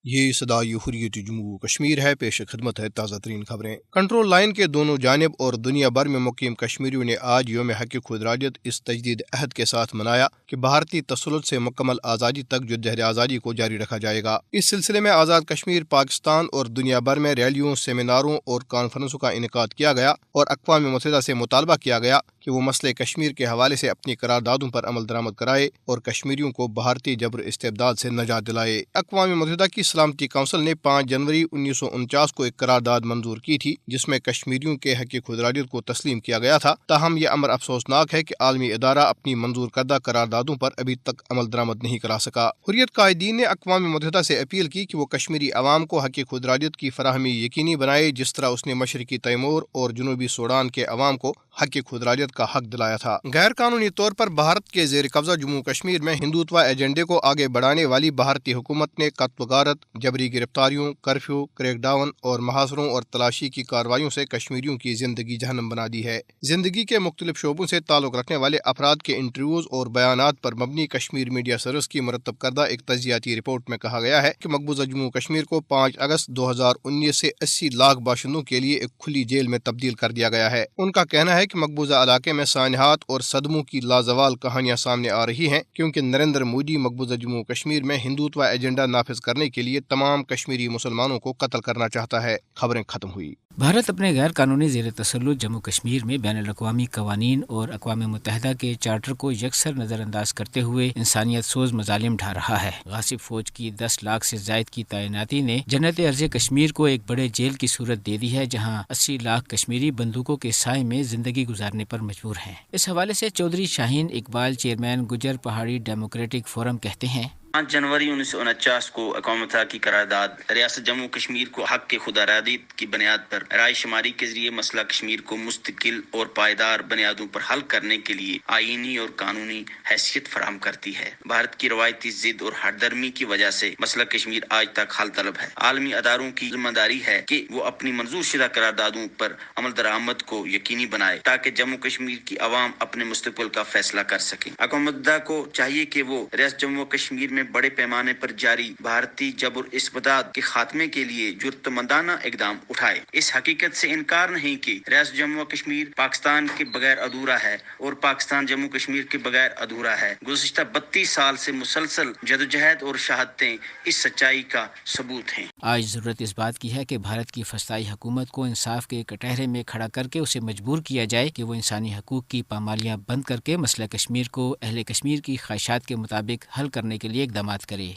یہ صدائے حریت جموں کشمیر ہے۔ پیش خدمت ہے تازہ ترین خبریں۔ کنٹرول لائن کے دونوں جانب اور دنیا بھر میں مقیم کشمیریوں نے آج یوم حق خودارادیت اس تجدید عہد کے ساتھ منایا کہ بھارتی تسلط سے مکمل آزادی تک جدوجہد آزادی کو جاری رکھا جائے گا۔ اس سلسلے میں آزاد کشمیر، پاکستان اور دنیا بھر میں ریلیوں، سیمیناروں اور کانفرنسوں کا انعقاد کیا گیا اور اقوام متحدہ سے مطالبہ کیا گیا کہ وہ مسئلہ کشمیر کے حوالے سے اپنی قراردادوں پر عمل درآمد کرائے اور کشمیریوں کو بھارتی جبر استبداد سے نجات دلائے۔ اقوام متحدہ کی سلامتی کونسل نے 5 جنوری 1949 کو ایک قرارداد منظور کی تھی جس میں کشمیریوں کے حق خودارادیت کو تسلیم کیا گیا تھا۔ تاہم یہ امر افسوسناک ہے کہ عالمی ادارہ اپنی منظور کردہ قراردادوں پر ابھی تک عمل درآمد نہیں کرا سکا۔ حریت قائدین نے اقوام متحدہ سے اپیل کی کہ وہ کشمیری عوام کو حق خودارادیت کی فراہمی یقینی بنائے، جس طرح اس نے مشرقی تیمور اور جنوبی سوڈان کے عوام کو حق خودارادیت کا حق دلایا تھا۔ غیر قانونی طور پر بھارت کے زیر قبضہ جموں کشمیر میں ہندوتوا ایجنڈے کو آگے بڑھانے والی بھارتی حکومت نے قتل و غارت، جبری گرفتاریوں، کرفیو، کریک ڈاؤن اور محاصروں اور تلاشی کی کارروائیوں سے کشمیریوں کی زندگی جہنم بنا دی ہے۔ زندگی کے مختلف شعبوں سے تعلق رکھنے والے افراد کے انٹرویوز اور بیانات پر مبنی کشمیر میڈیا سروس کی مرتب کردہ ایک تجزیاتی رپورٹ میں کہا گیا ہے کہ مقبوضہ جموں کشمیر کو 5 اگست 2019 سے 80 لاکھ باشندوں کے لیے ایک کھلی جیل میں تبدیل کر دیا گیا ہے۔ ان کا کہنا ہے کہ مقبوضہ علاقے میں سانحات اور صدموں کی لازوال کہانیاں سامنے آ رہی ہیں کیونکہ نریندر مودی مقبوضہ جموں کشمیر میں ہندوتوا ایجنڈا نافذ کرنے کے لیے تمام کشمیری مسلمانوں کو قتل کرنا چاہتا ہے۔ خبریں ختم ہوئی۔ بھارت اپنے غیر قانونی زیر تسلط جموں کشمیر میں بین الاقوامی قوانین اور اقوام متحدہ کے چارٹر کو یکسر نظر انداز کرتے ہوئے انسانیت سوز مظالم ڈھا رہا ہے۔ غاصب فوج کی 10 لاکھ سے زائد کی تعیناتی نے جنت ارض کشمیر کو ایک بڑے جیل کی صورت دے دی ہے جہاں 80 لاکھ کشمیری بندوقوں کے سائے میں زندگی گزارنے پر مجبور ہیں۔ اس حوالے سے چودھری شاہین اقبال، چیئرمین گجر پہاڑی ڈیموکریٹک فورم کہتے ہیں: 5 جنوری 1949 کو اقوام متحدہ کی قرارداد ریاست جموں کشمیر کو حق کے خودارادیت کی بنیاد پر رائے شماری کے ذریعے مسئلہ کشمیر کو مستقل اور پائیدار بنیادوں پر حل کرنے کے لیے آئینی اور قانونی حیثیت فراہم کرتی ہے۔ بھارت کی روایتی ضد اور ہٹ درمی کی وجہ سے مسئلہ کشمیر آج تک حل طلب ہے۔ عالمی اداروں کی ذمہ داری ہے کہ وہ اپنی منظور شدہ قراردادوں پر عمل درآمد کو یقینی بنائے تاکہ جموں کشمیر کی عوام اپنے مستقبل کا فیصلہ کر سکیں۔ اقوام متحدہ کو چاہیے کہ وہ ریاست جموں کشمیر میں بڑے پیمانے پر جاری بھارتی جبر استبداد کے خاتمے کے لیے جرأتمندانہ اقدام اٹھائے۔ اس حقیقت سے انکار نہیں کہ ریاست جموں کشمیر پاکستان کے بغیر ادھورا ہے اور پاکستان جموں کشمیر کے بغیر ادھورا ہے۔ گزشتہ 32 سال سے مسلسل جدوجہد اور شہادتیں اس سچائی کا ثبوت ہیں۔ آج ضرورت اس بات کی ہے کہ بھارت کی فسطائی حکومت کو انصاف کے کٹہرے میں کھڑا کر کے اسے مجبور کیا جائے کہ وہ انسانی حقوق کی پامالیاں بند کر کے مسئلہ کشمیر کو اہل کشمیر کی خواہشات کے مطابق حل کرنے کے لیے اقدامات کرے۔